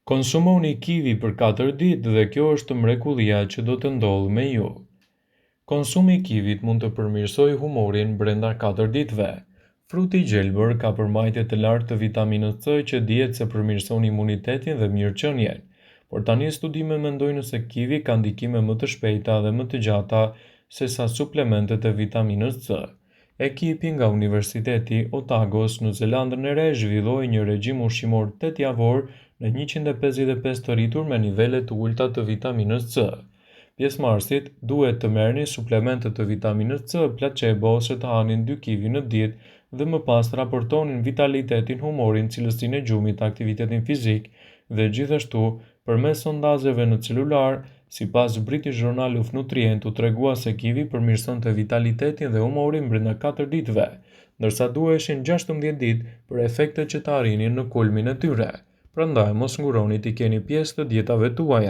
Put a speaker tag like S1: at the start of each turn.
S1: Konsumoni kivi për 4 ditë dhe kjo është mrekullia që do të ndodhë me ju. Konsumi i kivit mund të përmirësojë humorin brenda 4 ditëve. Fruti i gjelbër ka përmbajtje të lartë të vitaminës C që dihet se përmirëson imunitetin dhe mirëqenien, por tani studimet mendojnë se kivi ka ndikime më të shpejta dhe më të gjata se sa suplementet e vitaminës C. Ekipi nga Universiteti Otagos në Zelandën e Re zhvilloi një regjim ushqimor 8 javor në 155 të rritur me nivele të ulta të vitaminës C. Pjesëmarrësit duhet të merrnin suplemente të vitaminës C placebo ose të hanin 2 kivi në ditë dhe më pas të raportonin vitalitetin, humorin, cilësinë e gjumit, aktivitetin fizik dhe gjithashtu përmes sondazheve në celular. Sipas British Journal of Nutrient u tregua se kivi përmirësonte vitalitetin dhe humorin brenda 4 ditëve, ndërsa duheshin 16 ditë për efektet që të arrinin në kulmin e tyre. Prandaj mos nguroni të keni pjesë të dietave tuaja.